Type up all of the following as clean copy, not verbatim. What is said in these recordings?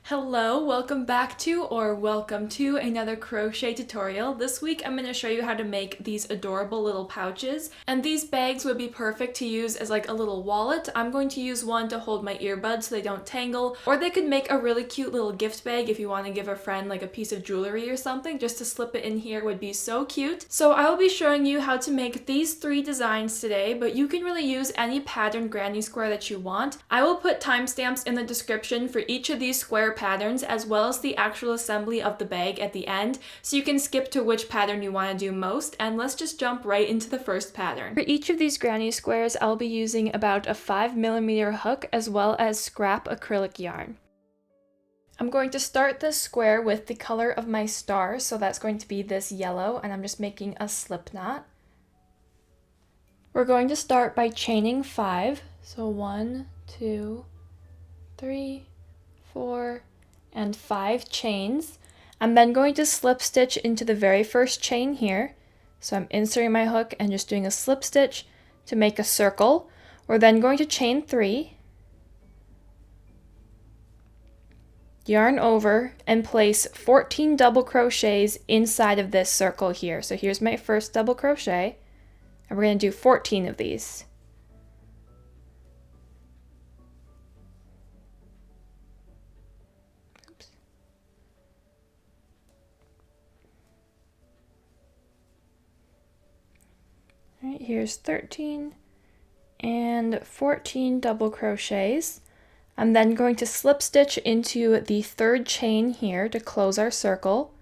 Hello, welcome back to or welcome to another crochet tutorial. This week I'm going to show you how to make these adorable little pouches, and these bags would be perfect to use as like a little wallet. I'm going to use one to hold my earbuds so they don't tangle, or they could make a really cute little gift bag if you want to give a friend like a piece of jewelry or something. Just to slip it in here would be so cute. So I will be showing you how to make these 3 designs today, but you can really use any pattern granny square that you want. I will put timestamps in the description for each of these square patterns, as well as the actual assembly of the bag at the end, so you can skip to which pattern you want to do most. And let's just jump right into the first pattern. For each of these granny squares, I'll be using about a 5mm hook as well as scrap acrylic yarn. I'm going to start this square with the color of my star, so that's going to be this yellow, and I'm just making a slip knot. We're going to start by chaining 5, so 1, 2, 3, 4, and 5 chains. I'm then going to slip stitch into the very first chain here. So I'm inserting my hook and just doing a slip stitch to make a circle. We're then going to chain 3, yarn over, and place 14 double crochets inside of this circle here. So here's my first double crochet, and we're going to do 14 of these. Alright, here's 13 and 14 double crochets. I'm then going to slip stitch into the third chain here to close our circle.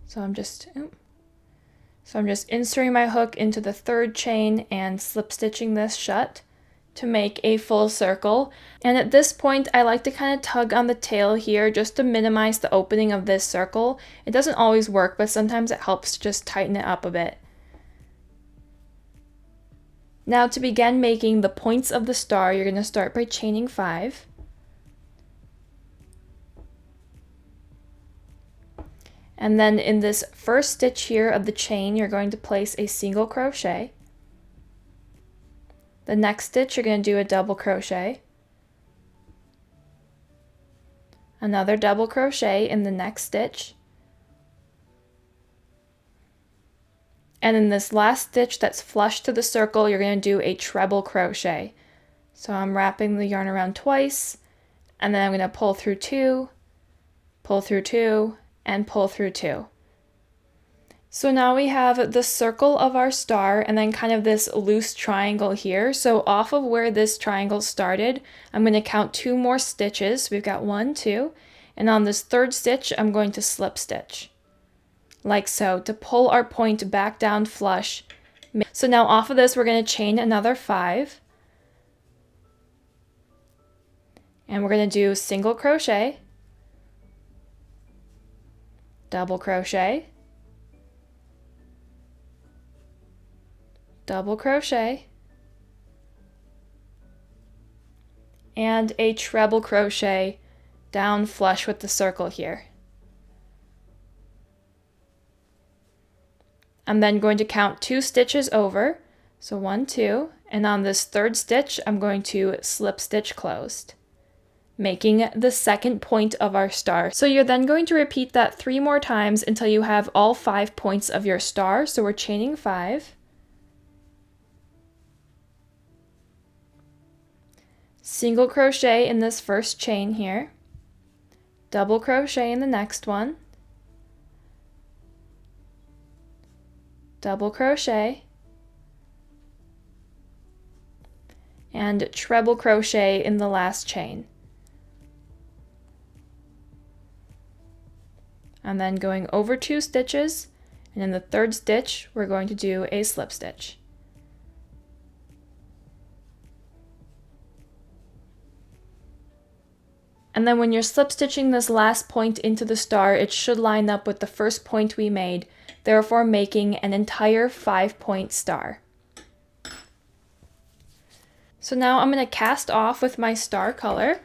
So I'm just inserting my hook into the third chain and slip stitching this shut to make a full circle. And at this point, I like to kind of tug on the tail here just to minimize the opening of this circle. It doesn't always work, but sometimes it helps to just tighten it up a bit. Now to begin making the points of the star, you're going to start by chaining 5. And then in this first stitch here of the chain, you're going to place a single crochet. The next stitch, you're going to do a double crochet. Another double crochet in the next stitch. And in this last stitch that's flush to the circle, you're going to do a treble crochet. So I'm wrapping the yarn around twice, and then I'm going to pull through 2, pull through 2, and pull through 2. So now we have the circle of our star and then kind of this loose triangle here. So off of where this triangle started, I'm going to count 2 more stitches. So we've got 1, 2, and on this third stitch, I'm going to slip stitch, like so, to pull our point back down flush. So now off of this, we're going to chain another 5. And we're going to do single crochet, double crochet, double crochet, and a treble crochet down flush with the circle here. I'm then going to count 2 stitches over, so 1, 2, and on this third stitch, I'm going to slip stitch closed, making the second point of our star. So you're then going to repeat that 3 more times until you have all 5 points of your star. So we're chaining 5, single crochet in this first chain here, double crochet in the next one, double crochet, and treble crochet in the last chain. And then going over 2 stitches, and in the third stitch, we're going to do a slip stitch. And then when you're slip stitching this last point into the star, it should line up with the first point we made, therefore making an entire 5-point star. So now I'm going to cast off with my star color.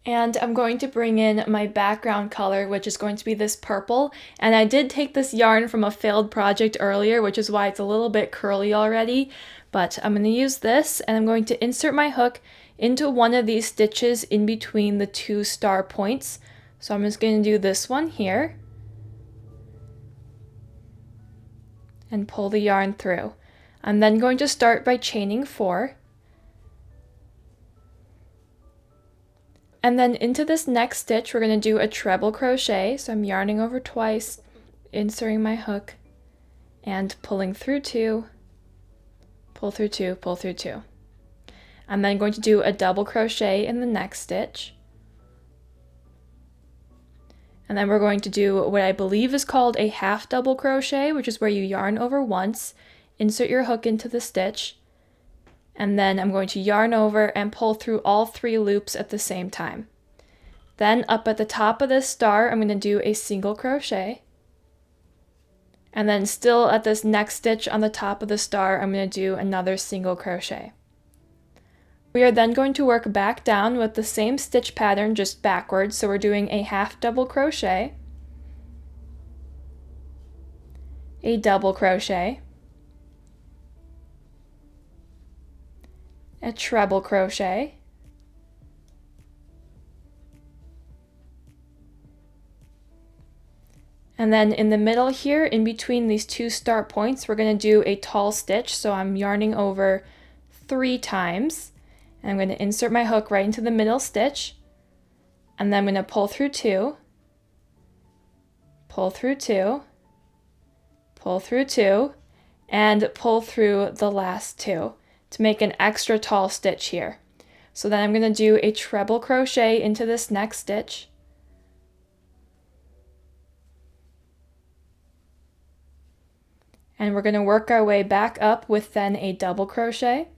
And I'm going to bring in my background color, which is going to be this purple. And I did take this yarn from a failed project earlier, which is why it's a little bit curly already. But I'm going to use this, and I'm going to insert my hook into one of these stitches in between the two star points. So I'm just going to do this one here and pull the yarn through. I'm then going to start by chaining 4. And then into this next stitch, we're going to do a treble crochet. So I'm yarning over twice, inserting my hook, and pulling through 2, pull through 2, pull through 2. I'm then going to do a double crochet in the next stitch. And then we're going to do what I believe is called a half double crochet, which is where you yarn over once, insert your hook into the stitch, and then I'm going to yarn over and pull through all 3 loops at the same time. Then up at the top of this star, I'm going to do a single crochet. And then still at this next stitch on the top of the star, I'm going to do another single crochet. We are then going to work back down with the same stitch pattern, just backwards. So we're doing a half double crochet, a double crochet, a treble crochet, and then in the middle here, in between these 2 start points, we're going to do a tall stitch. So I'm yarning over 3 times. And I'm going to insert my hook right into the middle stitch, and then I'm going to pull through 2, pull through 2, pull through 2, and pull through the last 2 to make an extra tall stitch here. So then I'm going to do a treble crochet into this next stitch, and we're going to work our way back up with then a double crochet,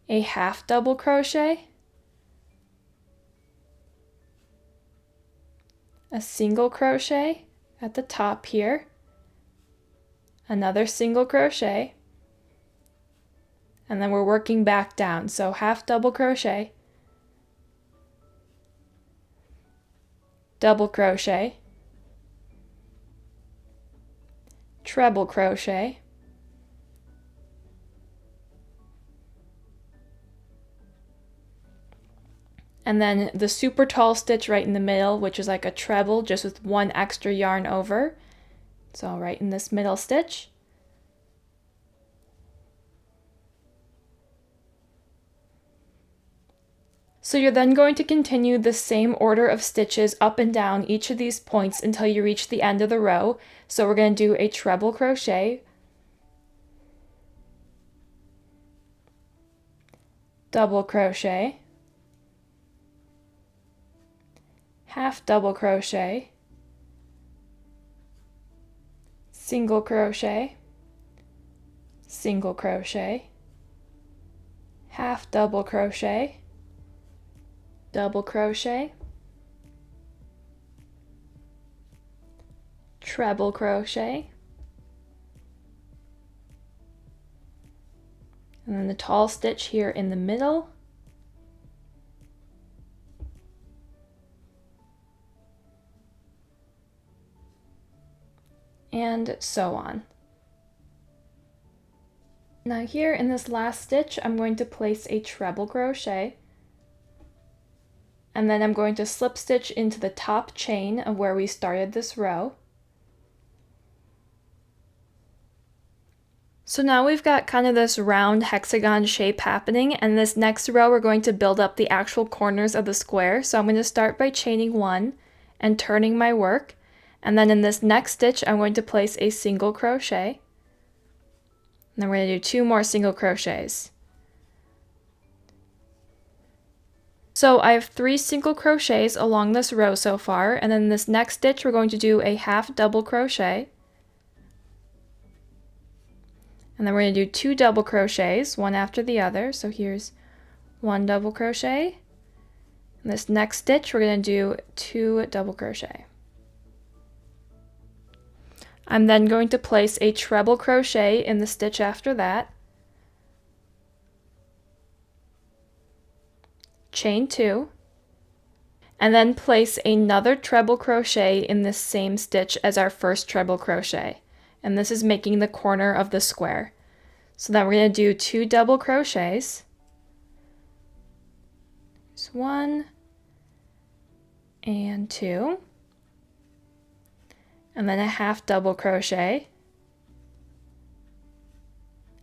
a half double crochet, a single crochet at the top here, another single crochet, and then we're working back down. So half double crochet, double crochet, treble crochet, and then the super tall stitch right in the middle, which is like a treble just with 1 extra yarn over. So right in this middle stitch. So you're then going to continue the same order of stitches up and down each of these points until you reach the end of the row. So we're going to do a treble crochet, double crochet, half double crochet, single crochet, single crochet, half double crochet, double crochet, treble crochet, and then the tall stitch here in the middle, and so on. Now here in this last stitch, I'm going to place a treble crochet, and then I'm going to slip stitch into the top chain of where we started this row. So now we've got kind of this round hexagon shape happening, and this next row we're going to build up the actual corners of the square. So I'm going to start by chaining 1 and turning my work, and then in this next stitch I'm going to place a single crochet, and then we're going to do 2 more single crochets. So I have 3 single crochets along this row so far, and then in this next stitch we're going to do a half double crochet, and then we're going to do 2 double crochets, one after the other. So here's 1 double crochet, and this next stitch we're going to do 2 double crochet. I'm then going to place a treble crochet in the stitch after that, chain 2, and then place another treble crochet in this same stitch as our first treble crochet, and this is making the corner of the square. So then we're going to do 2 double crochets. There's 1 and 2, and then a half double crochet,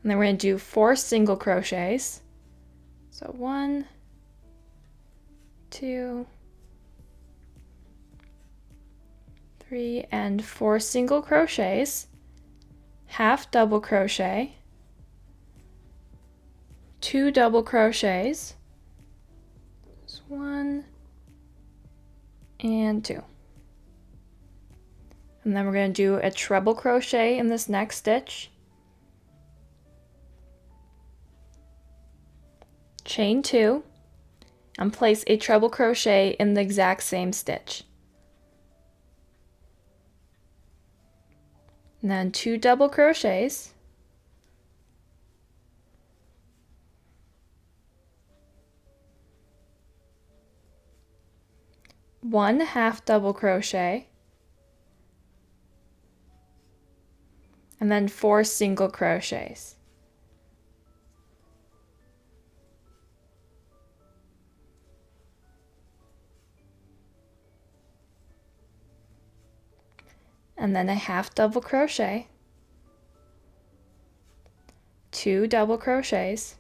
and then we're going to do 4 single crochets. So 1, 2, 3, and 4 single crochets, half double crochet, 2 double crochets, 1 and 2. And then we're going to do a treble crochet in this next stitch, chain 2, and place a treble crochet in the exact same stitch. And then 2 double crochets, one half double crochet, and then 4 single crochets. And then a half double crochet, 2 double crochets,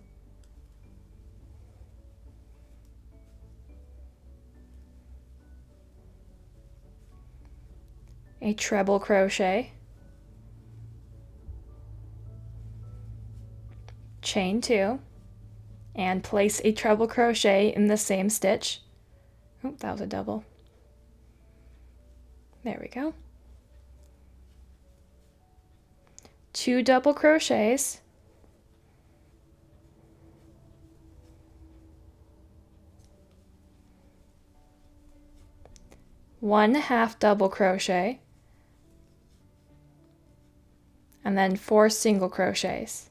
a treble crochet, chain 2, and place a treble crochet in the same stitch. Oh, that was a double. There we go. 2 double crochets, one half double crochet, and then 4 single crochets.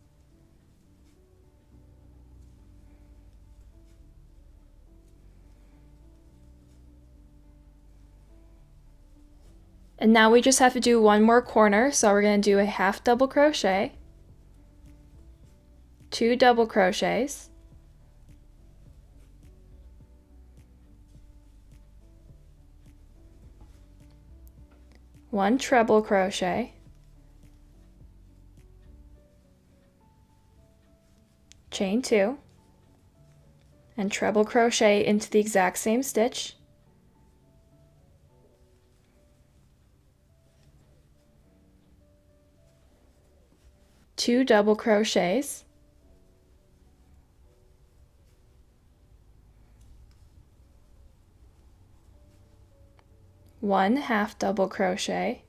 And now we just have to do one more corner, so we're going to do a half double crochet, 2 double crochets, one treble crochet, chain 2, and treble crochet into the exact same stitch. Two double crochets, one half double crochet,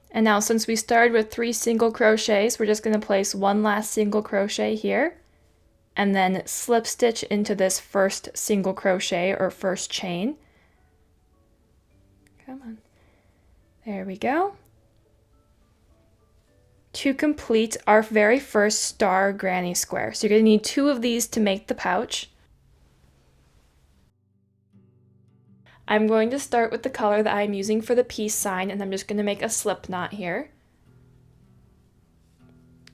and now since we started with 3 single crochets, we're just going to place one last single crochet here and then slip stitch into this first single crochet or first chain. Come on, there we go. To complete our very first star granny square. So you're going to need 2 of these to make the pouch. I'm going to start with the color that I'm using for the peace sign, and I'm just going to make a slip knot here.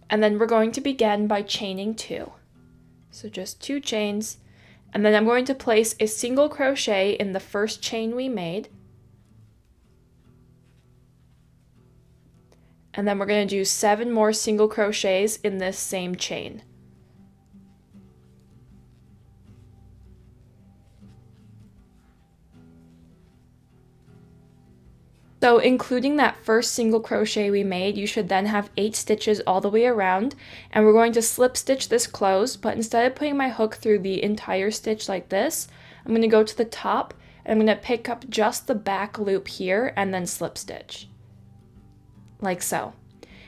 And then we're going to begin by chaining 2. So just 2 chains, and then I'm going to place a single crochet in the first chain we made. And then we're going to do 7 more single crochets in this same chain. So including that first single crochet we made, you should then have 8 stitches all the way around, and we're going to slip stitch this closed, but instead of putting my hook through the entire stitch like this, I'm going to go to the top and I'm going to pick up just the back loop here and then slip stitch. Like so.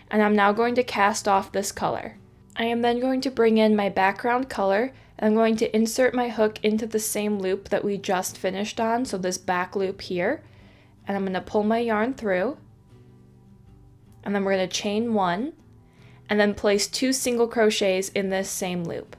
And I'm now going to cast off this color. I am then going to bring in my background color, and I'm going to insert my hook into the same loop that we just finished on, so this back loop here, and I'm going to pull my yarn through, and then we're going to chain 1, and then place 2 single crochets in this same loop.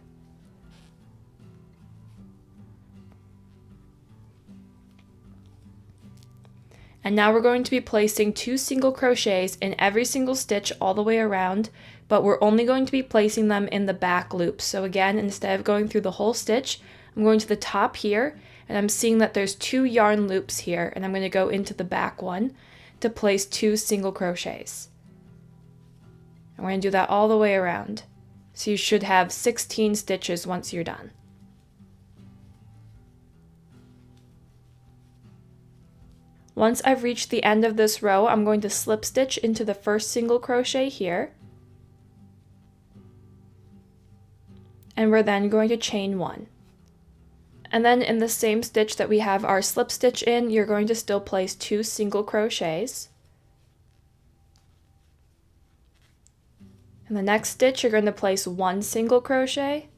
And now we're going to be placing 2 single crochets in every single stitch all the way around, but we're only going to be placing them in the back loops. So again, instead of going through the whole stitch, I'm going to the top here, and I'm seeing that there's 2 yarn loops here, and I'm going to go into the back one to place 2 single crochets. And we're going to do that all the way around. So you should have 16 stitches once you're done. Once I've reached the end of this row, I'm going to slip stitch into the first single crochet here. And we're then going to chain 1. And then in the same stitch that we have our slip stitch in, you're going to still place 2 single crochets. In the next stitch, you're going to place 1 single crochet.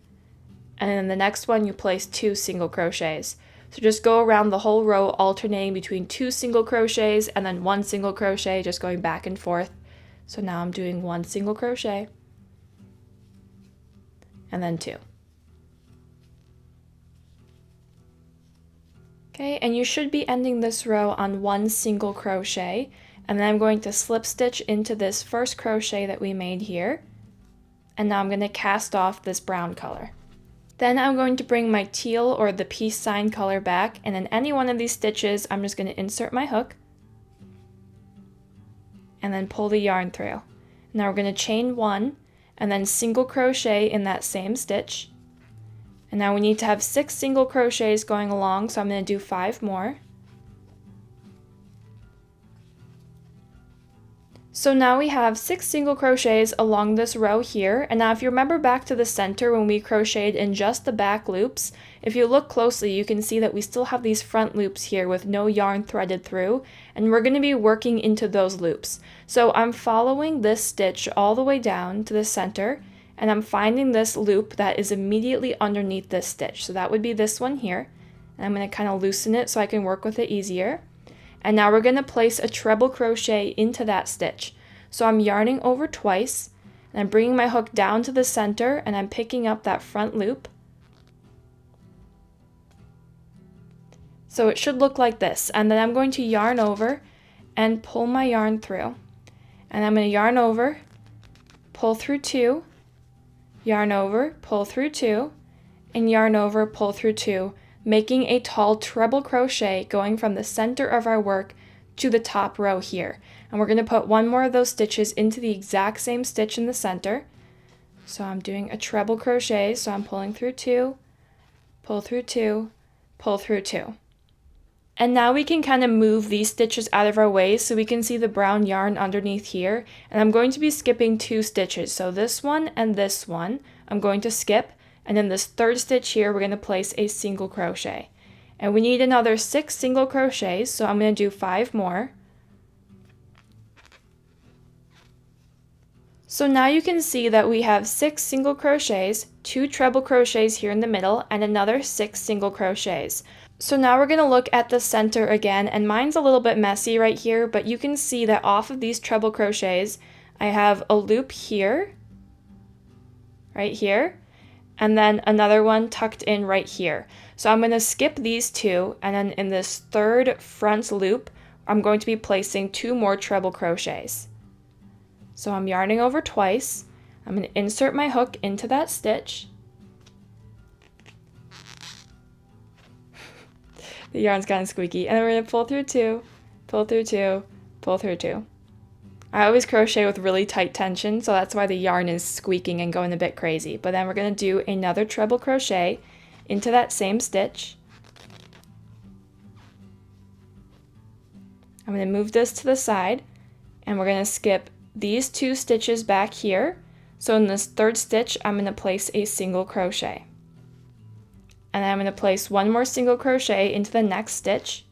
And in the next one, you place 2 single crochets. So just go around the whole row alternating between 2 single crochets and then 1 single crochet, just going back and forth. So now I'm doing 1 single crochet and then 2. Okay, and you should be ending this row on 1 single crochet, and then I'm going to slip stitch into this first crochet that we made here, and now I'm going to cast off this brown color. Then I'm going to bring my teal or the peace sign color back, and in any one of these stitches, I'm just going to insert my hook and then pull the yarn through. Now we're going to chain 1 and then single crochet in that same stitch. And now we need to have 6 single crochets going along, so I'm going to do 5 more. So now we have 6 single crochets along this row here, and now if you remember back to the center when we crocheted in just the back loops, if you look closely you can see that we still have these front loops here with no yarn threaded through, and we're going to be working into those loops. So I'm following this stitch all the way down to the center, and I'm finding this loop that is immediately underneath this stitch. So that would be this one here, and I'm going to kind of loosen it so I can work with it easier. And now we're going to place a treble crochet into that stitch. So I'm yarning over twice, and I'm bringing my hook down to the center, and I'm picking up that front loop. So it should look like this, and then I'm going to yarn over and pull my yarn through. And I'm going to yarn over, pull through 2, yarn over, pull through 2, and yarn over, pull through 2, making a tall treble crochet going from the center of our work to the top row here. And we're going to put 1 more of those stitches into the exact same stitch in the center. So I'm doing a treble crochet, so I'm pulling through 2, pull through 2, pull through 2. And now we can kind of move these stitches out of our way so we can see the brown yarn underneath here. And I'm going to be skipping 2 stitches. So this one and this one I'm going to skip. And in this third stitch here, we're going to place a single crochet. And we need another 6 single crochets, so I'm going to do 5 more. So now you can see that we have 6 single crochets, 2 treble crochets here in the middle, and another 6 single crochets. So now we're going to look at the center again, and mine's a little bit messy right here, but you can see that off of these treble crochets, I have a loop here, right here, and then another one tucked in right here. So I'm going to skip these 2, and then in this third front loop, I'm going to be placing 2 more treble crochets. So I'm yarning over twice, I'm going to insert my hook into that stitch. The yarn's kind of squeaky, and then we're going to pull through 2, pull through 2, pull through 2. I always crochet with really tight tension, so that's why the yarn is squeaking and going a bit crazy. But then we're going to do another treble crochet into that same stitch. I'm going to move this to the side, and we're going to skip these 2 stitches back here. So in this third stitch, I'm going to place a single crochet. And then I'm going to place 1 more single crochet into the next stitch.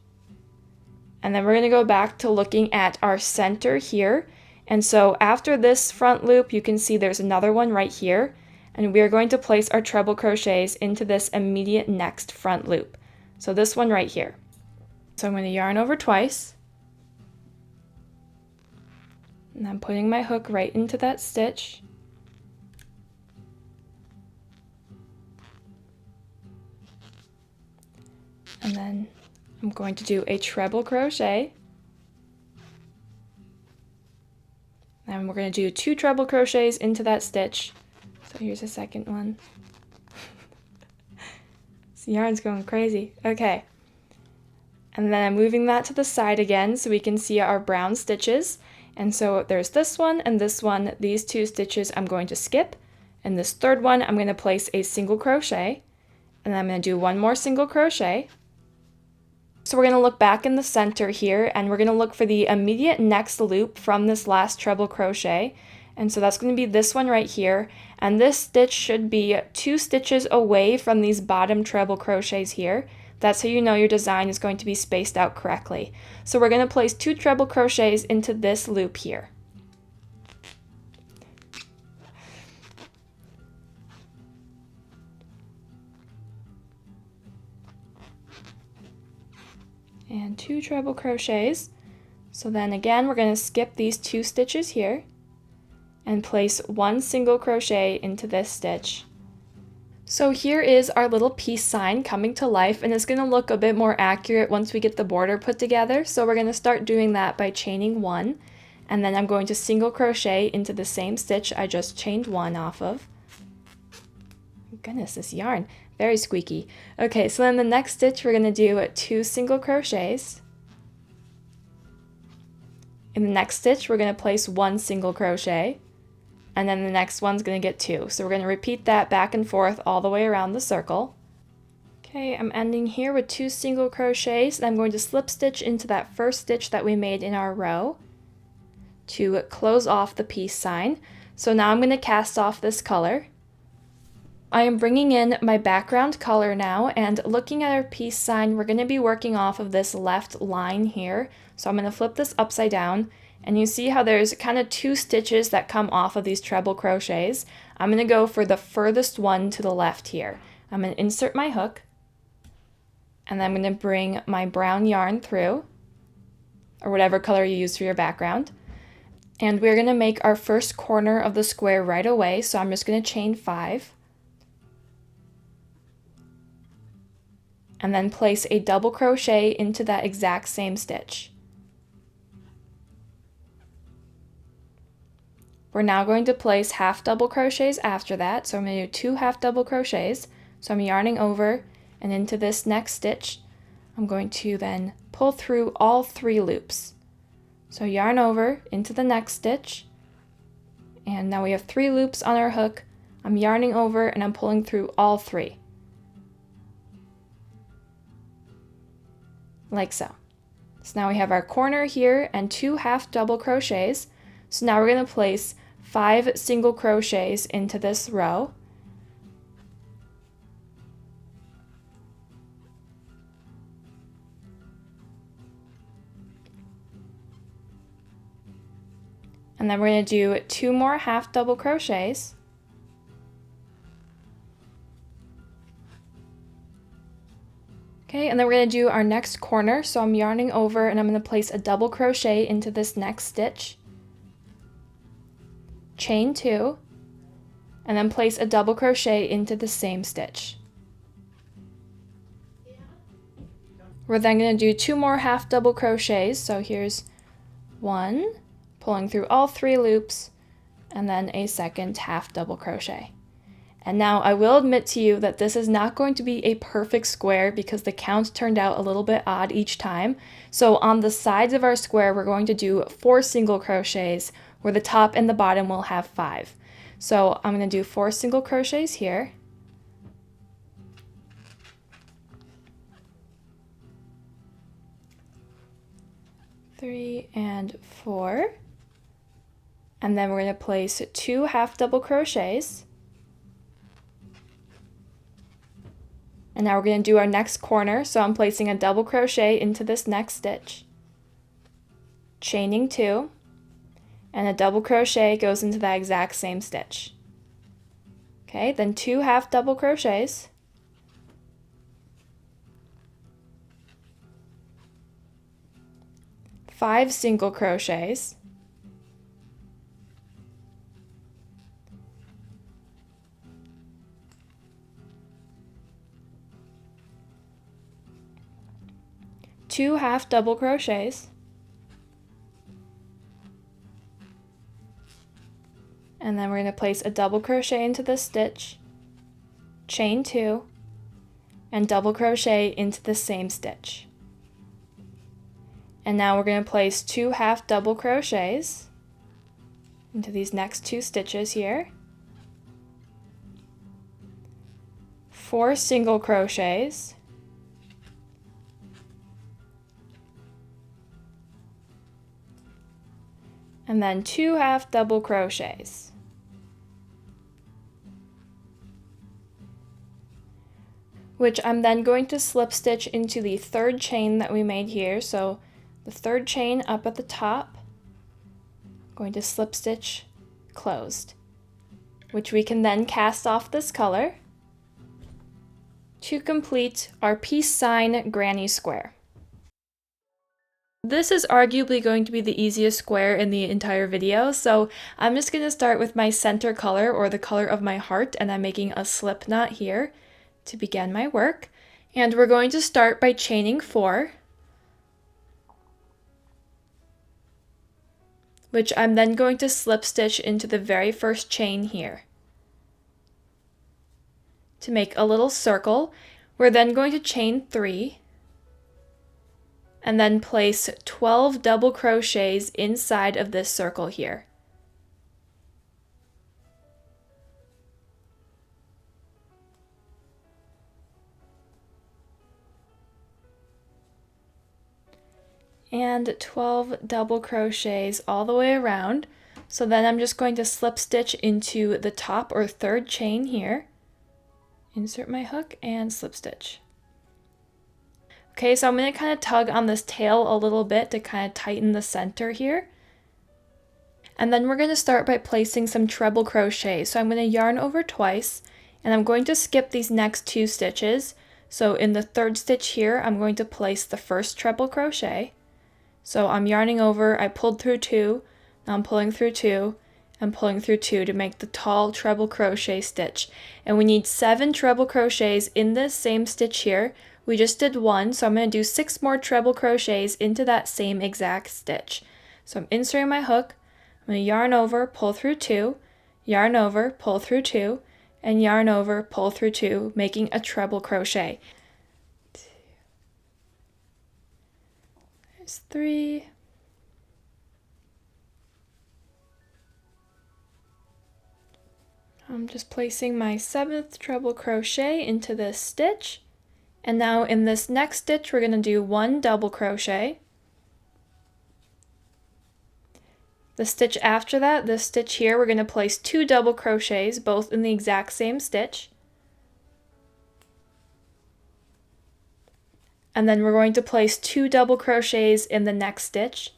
And then we're going to go back to looking at our center here. And so after this front loop, you can see there's another one right here. And we are going to place our treble crochets into this immediate next front loop. So this one right here. So I'm going to yarn over twice. And I'm putting my hook right into that stitch. And then I'm going to do a treble crochet And we're going to do 2 treble crochets into that stitch. So here's the second one. This yarn's going crazy. Okay. And then I'm moving that to the side again so we can see our brown stitches. And so there's this one and this one. These 2 stitches I'm going to skip. And this third one I'm going to place a single crochet. And then I'm going to do 1 more single crochet. So we're going to look back in the center here and we're going to look for the immediate next loop from this last treble crochet. And so that's going to be this one right here. And this stitch should be 2 stitches away from these bottom treble crochets here. That's how you know your design is going to be spaced out correctly. So we're going to place 2 treble crochets into this loop here. And 2 treble crochets. So then again, we're going to skip these 2 stitches here and place 1 single crochet into this stitch. So here is our little peace sign coming to life, and it's going to look a bit more accurate once we get the border put together. So we're going to start doing that by chaining 1, and then I'm going to single crochet into the same stitch I just chained 1 off of. Goodness, this yarn, very squeaky. Okay, so then the next stitch we're going to do 2 single crochets. In the next stitch we're going to place 1 single crochet, and then the next one's going to get 2. So we're going to repeat that back and forth all the way around the circle. Okay, I'm ending here with 2 single crochets, and I'm going to slip stitch into that first stitch that we made in our row to close off the peace sign. So now I'm going to cast off this color. I am bringing in my background color now, and looking at our peace sign, we're going to be working off of this left line here. So I'm going to flip this upside down, and you see how there's kind of 2 stitches that come off of these treble crochets. I'm going to go for the furthest one to the left here. I'm going to insert my hook, and then I'm going to bring my brown yarn through, or whatever color you use for your background. And we're going to make our first corner of the square right away, so I'm just going to chain 5. And then place a double crochet into that exact same stitch. We're now going to place half double crochets after that, so I'm going to do 2 half double crochets. So I'm yarning over and into this next stitch. I'm going to then pull through all 3 loops. So yarn over into the next stitch, and now we have 3 loops on our hook. I'm yarning over and I'm pulling through all 3. Like so. So now we have our corner here and 2 half double crochets. So now we're going to place 5 single crochets into this row. And then we're going to do 2 more half double crochets. Okay, and then we're going to do our next corner. So I'm yarning over and I'm going to place a double crochet into this next stitch. Chain 2, and then place a double crochet into the same stitch. We're then going to do 2 more half double crochets. So here's 1, pulling through all 3 loops, and then a second half double crochet. And now I will admit to you that this is not going to be a perfect square because the count turned out a little bit odd each time. So on the sides of our square, we're going to do 4 single crochets, where the top and the bottom will have 5. So I'm going to do 4 single crochets here. Three and 4. And then we're going to place 2 half double crochets. And now we're going to do our next corner, so I'm placing a double crochet into this next stitch, chaining 2, and a double crochet goes into that exact same stitch. Okay, then 2 half double crochets, five single crochets, two half double crochets, And then we're going to place a double crochet into this stitch, chain 2, and double crochet into the same stitch. And now we're going to place 2 half double crochets into these next 2 stitches here, 4 single crochets, and then 2 half double crochets. Which I'm then going to slip stitch into the 3rd chain that we made here. So the 3rd chain up at the top, I'm going to slip stitch closed, which we can then cast off this color to complete our peace sign granny square. This is arguably going to be the easiest square in the entire video, so I'm just going to start with my center color, or the color of my heart, and I'm making a slip knot here to begin my work. And we're going to start by chaining 4, which I'm then going to slip stitch into the very first chain here to make a little circle. We're then going to chain 3 and then place 12 double crochets inside of this circle here. And 12 double crochets all the way around. So then I'm just going to slip stitch into the top or 3rd chain here, insert my hook and slip stitch. Okay, so I'm going to kind of tug on this tail a little bit to kind of tighten the center here. And then we're going to start by placing some treble crochet. So I'm going to yarn over twice, and I'm going to skip these next 2 stitches. So in the 3rd stitch here, I'm going to place the first treble crochet. So I'm yarning over, I pulled through 2, now I'm pulling through 2, and pulling through 2 to make the tall treble crochet stitch. And we need 7 treble crochets in this same stitch here. We just did 1, so I'm going to do 6 more treble crochets into that same exact stitch. So I'm inserting my hook, I'm going to yarn over, pull through 2, yarn over, pull through 2, and yarn over, pull through 2, making a treble crochet. There's 3. I'm just placing my 7th treble crochet into this stitch. And now in this next stitch, we're going to do 1 double crochet. The stitch after that, this stitch here, we're going to place 2 double crochets, both in the exact same stitch. And then we're going to place 2 double crochets in the next stitch.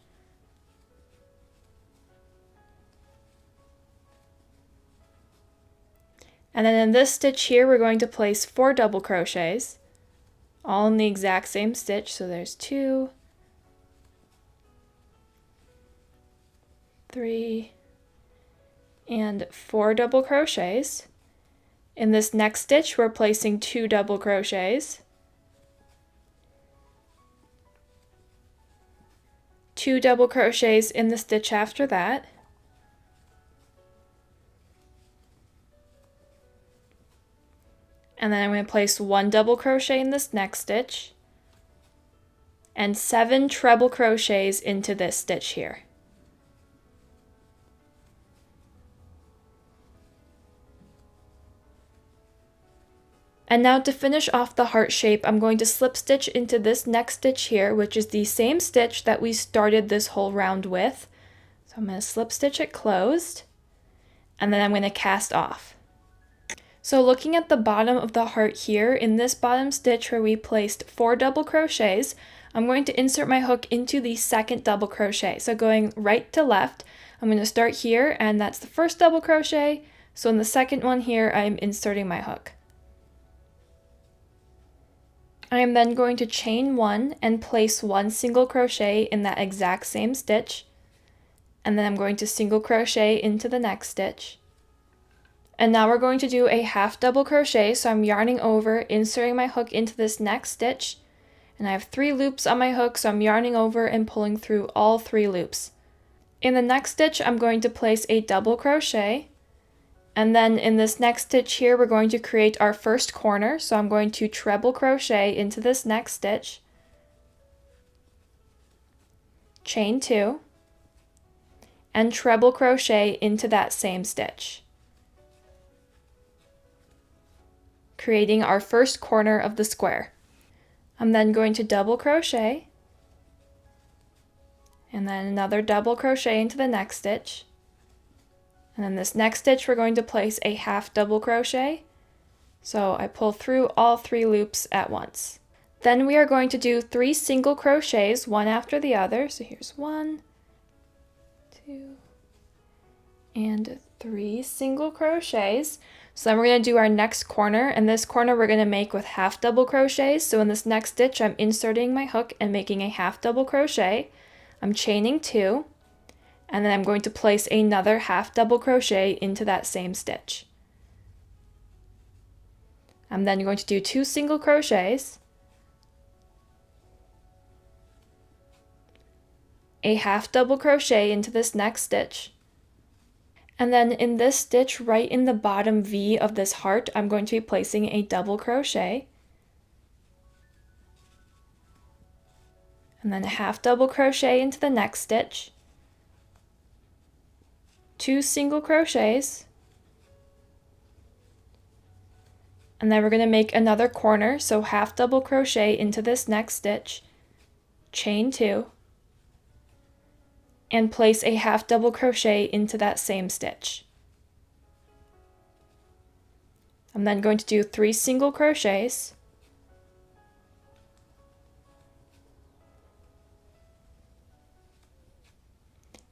And then in this stitch here, we're going to place 4 double crochets, all in the exact same stitch. So there's 2, 3, and 4 double crochets. In this next stitch, we're placing 2 double crochets, 2 double crochets in the stitch after that, and then I'm going to place 1 double crochet in this next stitch, and 7 treble crochets into this stitch here. And now to finish off the heart shape, I'm going to slip stitch into this next stitch here, which is the same stitch that we started this whole round with. So I'm going to slip stitch it closed, and then I'm going to cast off. So looking at the bottom of the heart here, in this bottom stitch where we placed 4 double crochets, I'm going to insert my hook into the 2nd double crochet. So going right to left, I'm going to start here, and that's the first double crochet. So in the second one here, I'm inserting my hook. I am then going to chain 1 and place 1 single crochet in that exact same stitch, and then I'm going to single crochet into the next stitch. And now we're going to do a half double crochet, so I'm yarning over, inserting my hook into this next stitch, and I have 3 loops on my hook, so I'm yarning over and pulling through all 3 loops. In the next stitch, I'm going to place a double crochet, And then in this next stitch here, we're going to create our first corner. So I'm going to treble crochet into this next stitch, chain 2, and treble crochet into that same stitch, creating our first corner of the square. I'm then going to double crochet, and then another double crochet into the next stitch. And then this next stitch, we're going to place a half double crochet. So I pull through all 3 loops at once. Then we are going to do 3 single crochets, one after the other. So here's 1, 2, and 3 single crochets. So then we're going to do our next corner, and this corner we're going to make with half double crochets. So in this next stitch, I'm inserting my hook and making a half double crochet. I'm chaining 2. And then I'm going to place another half double crochet into that same stitch. I'm then going to do 2 single crochets, a half double crochet into this next stitch, and then in this stitch right in the bottom V of this heart, I'm going to be placing a double crochet, and then a half double crochet into the next stitch, 2 single crochets, and then we're going to make another corner, so half double crochet into this next stitch, chain 2, and place a half double crochet into that same stitch. I'm then going to do 3 single crochets,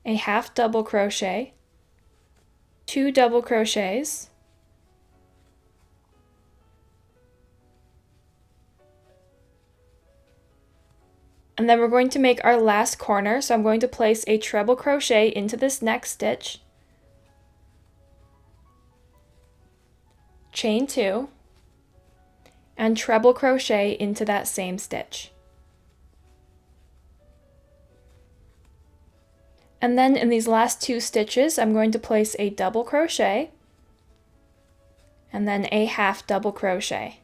a half double crochet, 2 double crochets, and then we're going to make our last corner. So I'm going to place a treble crochet into this next stitch, chain 2, and treble crochet into that same stitch. And then in these last 2 stitches, I'm going to place a double crochet and then a half double crochet.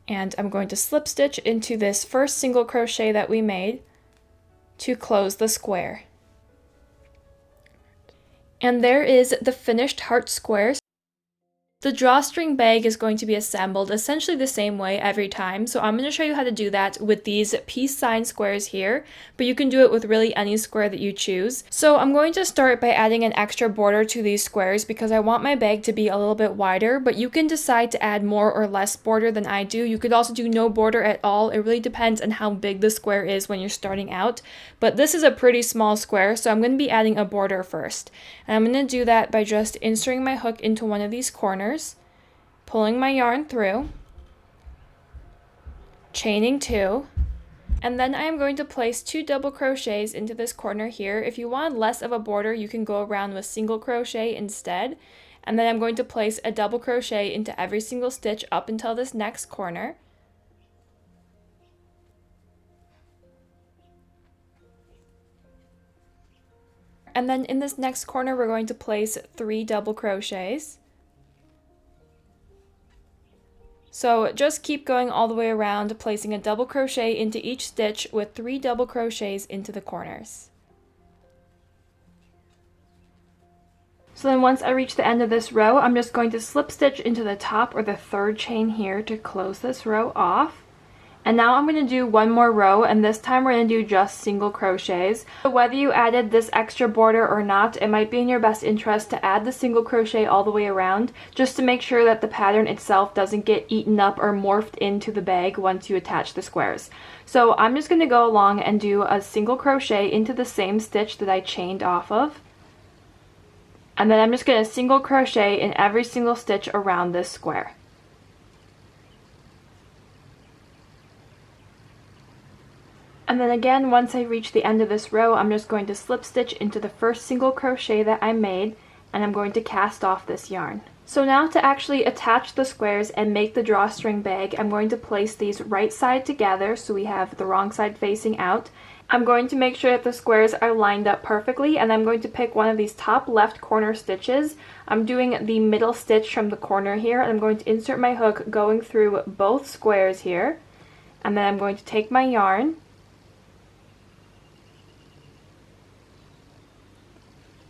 And I'm going to slip stitch into this first single crochet that we made to close the square. And there is the finished heart square. The drawstring bag is going to be assembled essentially the same way every time, so I'm going to show you how to do that with these peace sign squares here, but you can do it with really any square that you choose. So I'm going to start by adding an extra border to these squares because I want my bag to be a little bit wider, but you can decide to add more or less border than I do. You could also do no border at all. It really depends on how big the square is when you're starting out, but this is a pretty small square, so I'm going to be adding a border first. And I'm going to do that by just inserting my hook into one of these corners, pulling my yarn through, chaining 2, and then I am going to place 2 double crochets into this corner here. If you want less of a border, you can go around with single crochet instead, and then I'm going to place a double crochet into every single stitch up until this next corner. And then in this next corner, we're going to place 3 double crochets. So just keep going all the way around, placing a double crochet into each stitch with 3 double crochets into the corners. So then once I reach the end of this row, I'm just going to slip stitch into the top or the 3rd chain here to close this row off. And now I'm going to do one more row, and this time we're going to do just single crochets. So whether you added this extra border or not, it might be in your best interest to add the single crochet all the way around, just to make sure that the pattern itself doesn't get eaten up or morphed into the bag once you attach the squares. So I'm just going to go along and do a single crochet into the same stitch that I chained off of. And then I'm just going to single crochet in every single stitch around this square. And then again, once I reach the end of this row, I'm just going to slip stitch into the first single crochet that I made, and I'm going to cast off this yarn. So now to actually attach the squares and make the drawstring bag, I'm going to place these right side together so we have the wrong side facing out, I'm going to make sure that the squares are lined up perfectly, and I'm going to pick one of these top left corner stitches. I'm doing the middle stitch from the corner here, and I'm going to insert my hook going through both squares here, and then I'm going to take my yarn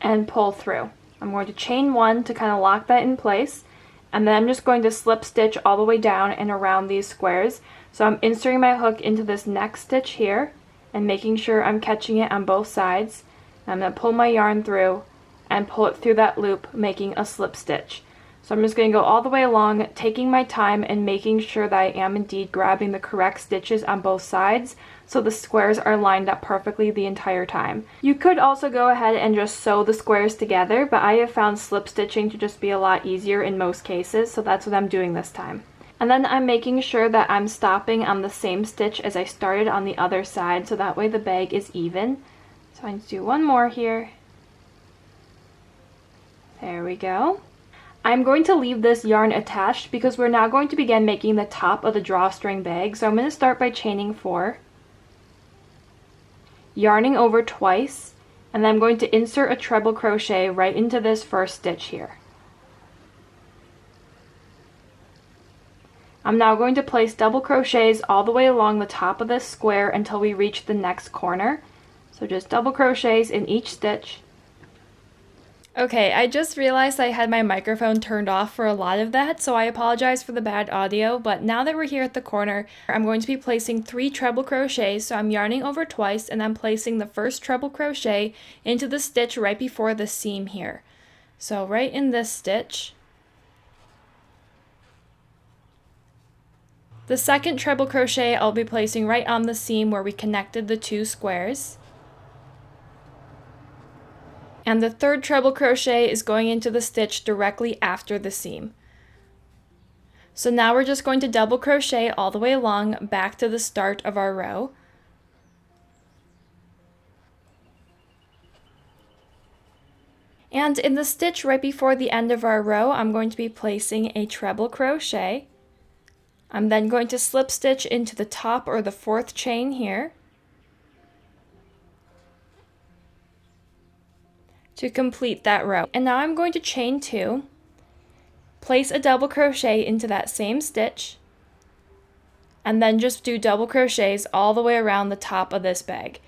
and pull through. I'm going to chain one to kind of lock that in place, and then I'm just going to slip stitch all the way down and around these squares. So I'm inserting my hook into this next stitch here and making sure I'm catching it on both sides. I'm going to pull my yarn through and pull it through that loop, making a slip stitch. So I'm just going to go all the way along, taking my time and making sure that I am indeed grabbing the correct stitches on both sides so the squares are lined up perfectly the entire time. You could also go ahead and just sew the squares together, but I have found slip stitching to just be a lot easier in most cases, so that's what I'm doing this time. And then I'm making sure that I'm stopping on the same stitch as I started on the other side, so that way the bag is even. So I'm going to do one more here. There we go. I'm going to leave this yarn attached because we're now going to begin making the top of the drawstring bag. So I'm going to start by chaining 4, yarning over twice, and then I'm going to insert a treble crochet right into this first stitch here. I'm now going to place double crochets all the way along the top of this square until we reach the next corner. So just double crochets in each stitch. Okay, I just realized I had my microphone turned off for a lot of that, so I apologize for the bad audio, but now that we're here at the corner, I'm going to be placing 3 treble crochets, so I'm yarning over twice and I'm placing the first treble crochet into the stitch right before the seam here. So right in this stitch. The second treble crochet I'll be placing right on the seam where we connected the 2 squares. And the third treble crochet is going into the stitch directly after the seam. So now we're just going to double crochet all the way along back to the start of our row. And in the stitch right before the end of our row, I'm going to be placing a treble crochet. I'm then going to slip stitch into the top or the 4th chain here to complete that row. And now I'm going to chain 2, place a double crochet into that same stitch, and then just do double crochets all the way around the top of this bag.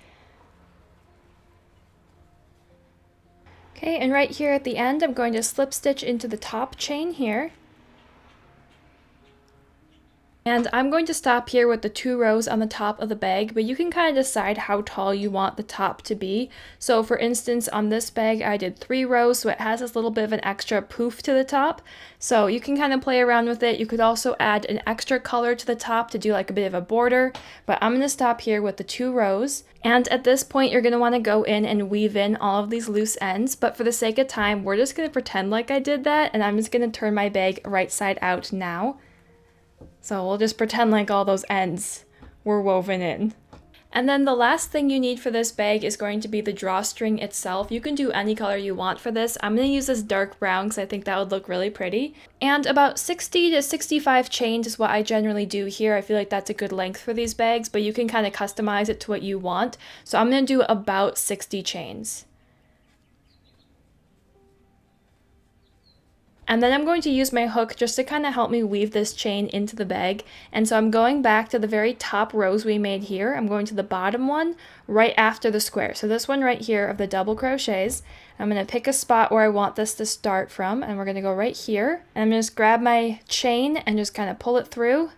Okay, and right here at the end, I'm going to slip stitch into the top chain here. And I'm going to stop here with the 2 rows on the top of the bag, but you can kind of decide how tall you want the top to be. So for instance, on this bag, I did 3 rows, so it has this little bit of an extra poof to the top. So you can kind of play around with it. You could also add an extra color to the top to do like a bit of a border, but I'm going to stop here with the 2 rows. And at this point, you're going to want to go in and weave in all of these loose ends, but for the sake of time, we're just going to pretend like I did that, and I'm just going to turn my bag right side out now. So we'll just pretend like all those ends were woven in. And then the last thing you need for this bag is going to be the drawstring itself. You can do any color you want for this. I'm going to use this dark brown because I think that would look really pretty. And about 60 to 65 chains is what I generally do here. I feel like that's a good length for these bags, but you can kind of customize it to what you want. So I'm going to do about 60 chains. And then I'm going to use my hook just to kind of help me weave this chain into the bag. And so I'm going back to the very top rows we made here. I'm going to the bottom one right after the square. So this one right here of the double crochets. I'm going to pick a spot where I want this to start from, and we're going to go right here. And I'm going to just grab my chain and just kind of pull it through.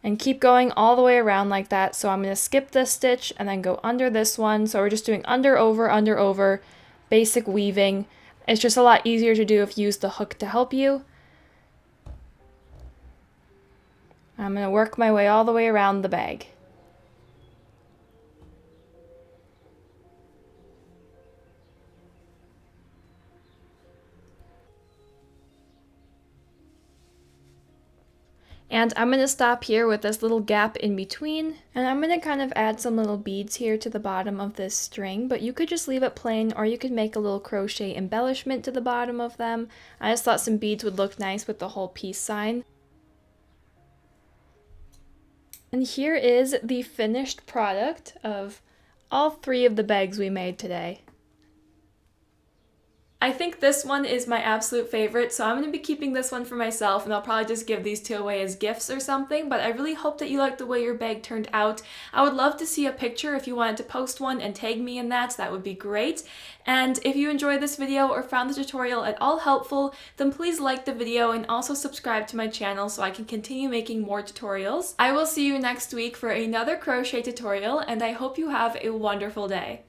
And keep going all the way around like that. So I'm going to skip this stitch and then go under this one. So we're just doing under, over, basic weaving. It's just a lot easier to do if you use the hook to help you. I'm going to work my way all the way around the bag. And I'm going to stop here with this little gap in between, and I'm going to kind of add some little beads here to the bottom of this string, but you could just leave it plain, or you could make a little crochet embellishment to the bottom of them. I just thought some beads would look nice with the whole peace sign. And here is the finished product of all 3 of the bags we made today. I think this one is my absolute favorite, so I'm going to be keeping this one for myself, and I'll probably just give these 2 away as gifts or something, but I really hope that you like the way your bag turned out. I would love to see a picture if you wanted to post one and tag me in that would be great. And if you enjoyed this video or found the tutorial at all helpful, then please like the video and also subscribe to my channel so I can continue making more tutorials. I will see you next week for another crochet tutorial, and I hope you have a wonderful day.